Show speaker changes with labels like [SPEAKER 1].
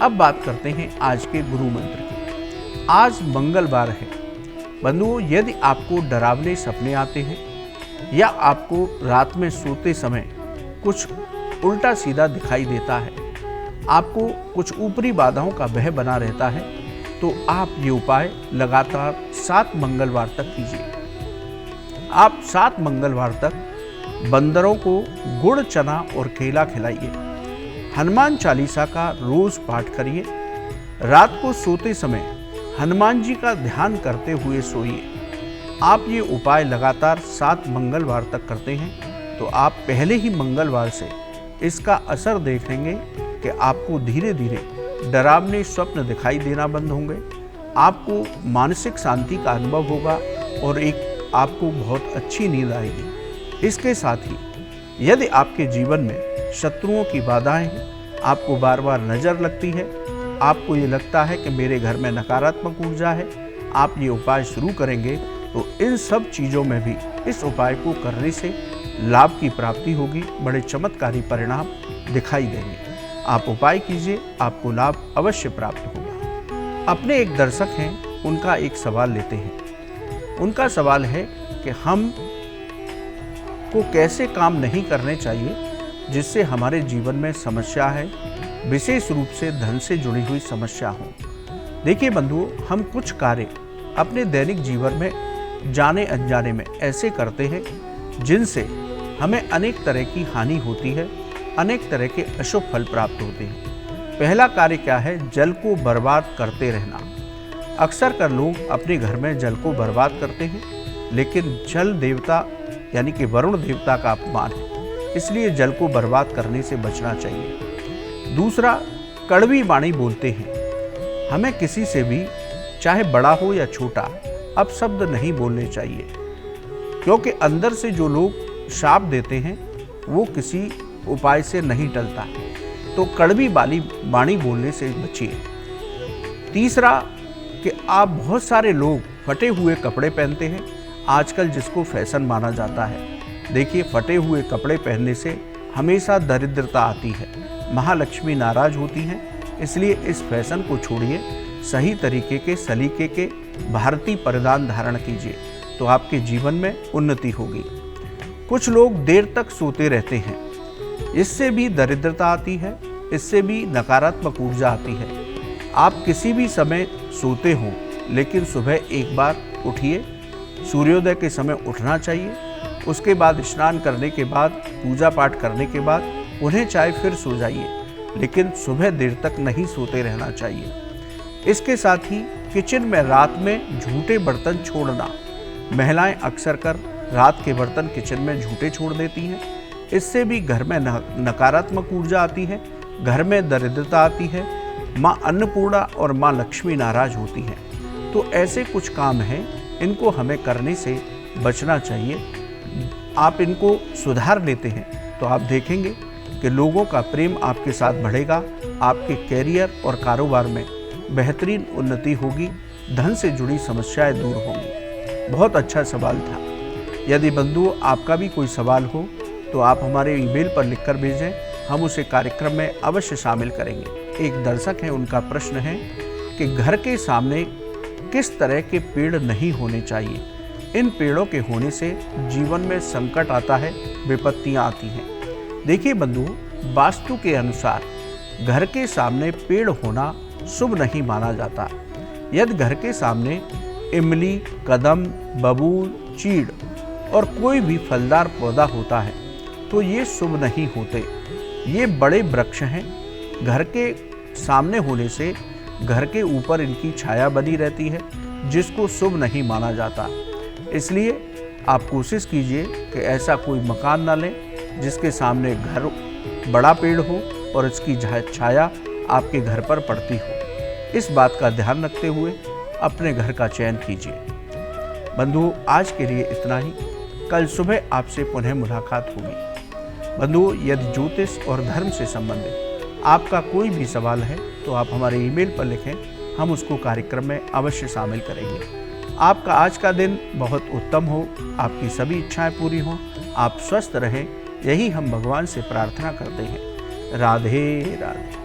[SPEAKER 1] अब बात करते हैं आज के गुरु मंत्र की। आज मंगलवार है बंधुओं, यदि आपको डरावने सपने आते हैं या आपको रात में सोते समय कुछ उल्टा सीधा दिखाई देता है, आपको कुछ ऊपरी बाधाओं का भय बना रहता है, तो आप ये उपाय लगातार 7 मंगलवार तक कीजिए। आप 7 मंगलवार तक बंदरों को गुड़, चना और केला खिलाइए। हनुमान चालीसा का रोज पाठ करिए। रात को सोते समय हनुमान जी का ध्यान करते हुए सोइए। आप ये उपाय लगातार 7 मंगलवार तक करते हैं तो आप पहले ही मंगलवार से इसका असर देखेंगे कि आपको धीरे धीरे डरावने स्वप्न दिखाई देना बंद होंगे, आपको मानसिक शांति का अनुभव होगा और एक आपको बहुत अच्छी नींद आएगी। इसके साथ ही यदि आपके जीवन में शत्रुओं की बाधाएं हैं, आपको बार बार नज़र लगती है, आपको ये लगता है कि मेरे घर में नकारात्मक ऊर्जा है, आप ये उपाय शुरू करेंगे तो इन सब चीज़ों में भी इस उपाय को करने से लाभ की प्राप्ति होगी। बड़े चमत्कारी परिणाम दिखाई देंगे। आप उपाय कीजिए, आपको लाभ अवश्य प्राप्त होगा। अपने एक दर्शक हैं, उनका एक सवाल लेते हैं। उनका सवाल है कि हम को कैसे काम नहीं करने चाहिए जिससे हमारे जीवन में समस्या है, विशेष रूप से धन से जुड़ी हुई समस्या हो। देखिए बंधुओं, हम कुछ कार्य अपने दैनिक जीवन में जाने अनजाने में ऐसे करते हैं जिनसे हमें अनेक तरह की हानि होती है, अनेक तरह के अशुभ फल प्राप्त होते हैं। पहला कार्य क्या है? जल को बर्बाद करते रहना। अक्सर कर लोग अपने घर में जल को बर्बाद करते हैं, लेकिन जल देवता यानी कि वरुण देवता का अपमान है, इसलिए जल को बर्बाद करने से बचना चाहिए। दूसरा, कड़वी वाणी बोलते हैं। हमें किसी से भी, चाहे बड़ा हो या छोटा, अपशब्द नहीं बोलने चाहिए, क्योंकि अंदर से जो लोग शाप देते हैं वो किसी उपाय से नहीं टलता, तो कड़वी वाणी बोलने से बचिए। तीसरा, कि आप बहुत सारे लोग फटे हुए कपड़े पहनते हैं आजकल, जिसको फैशन माना जाता है। देखिए, फटे हुए कपड़े पहनने से हमेशा दरिद्रता आती है, महालक्ष्मी नाराज होती हैं, इसलिए इस फैशन को छोड़िए। सही तरीके के, सलीके के भारतीय परिधान धारण कीजिए तो आपके जीवन में उन्नति होगी। कुछ लोग देर तक सोते रहते हैं, इससे भी दरिद्रता आती है, इससे भी नकारात्मक ऊर्जा आती है। आप किसी भी समय सोते हो, लेकिन सुबह एक बार उठिए। सूर्योदय के समय उठना चाहिए, उसके बाद स्नान करने के बाद, पूजा पाठ करने के बाद उन्हें चाहे फिर सो जाइए, लेकिन सुबह देर तक नहीं सोते रहना चाहिए। इसके साथ ही किचन में रात में झूठे बर्तन छोड़ना। महिलाएं अक्सर कर रात के बर्तन किचन में झूठे छोड़ देती हैं, इससे भी घर में नकारात्मक ऊर्जा आती है, घर में दरिद्रता आती है, माँ अन्नपूर्णा और माँ लक्ष्मी नाराज होती हैं। तो ऐसे कुछ काम हैं, इनको हमें करने से बचना चाहिए। आप इनको सुधार लेते हैं तो आप देखेंगे कि लोगों का प्रेम आपके साथ बढ़ेगा, आपके कैरियर और कारोबार में बेहतरीन उन्नति होगी, धन से जुड़ी समस्याएं दूर होंगी। बहुत अच्छा सवाल था। यदि बंधुओं आपका भी कोई सवाल हो तो आप हमारे ईमेल पर लिखकर भेजें, हम उसे कार्यक्रम में अवश्य शामिल करेंगे। एक दर्शक हैं, उनका प्रश्न है कि घर के सामने किस तरह के पेड़ नहीं होने चाहिए? इन पेड़ों के होने से जीवन में संकट आता है, विपत्तियां आती हैं। देखिए बंधुओं, वास्तु के अनुसार घर के सामने पेड़ होना शुभ नहीं माना जाता। यदि घर के सामने इमली, कदम, बबूल, चीड़ और कोई भी फलदार पौधा होता है तो ये शुभ नहीं होते। ये बड़े वृक्ष हैं, घर के सामने होने से घर के ऊपर इनकी छाया बनी रहती है, जिसको शुभ नहीं माना जाता। इसलिए आप कोशिश कीजिए कि ऐसा कोई मकान ना लें जिसके सामने घर बड़ा पेड़ हो और इसकी छाया आपके घर पर पड़ती हो। इस बात का ध्यान रखते हुए अपने घर का चयन कीजिए। बंधुओं, आज के लिए इतना ही। कल सुबह आपसे पुनः मुलाकात होगी। बंधुओं, यदि ज्योतिष और धर्म से संबंधित आपका कोई भी सवाल है तो आप हमारे ईमेल पर लिखें, हम उसको कार्यक्रम में अवश्य शामिल करेंगे। आपका आज का दिन बहुत उत्तम हो, आपकी सभी इच्छाएं पूरी हों, आप स्वस्थ रहें, यही हम भगवान से प्रार्थना करते हैं। राधे राधे।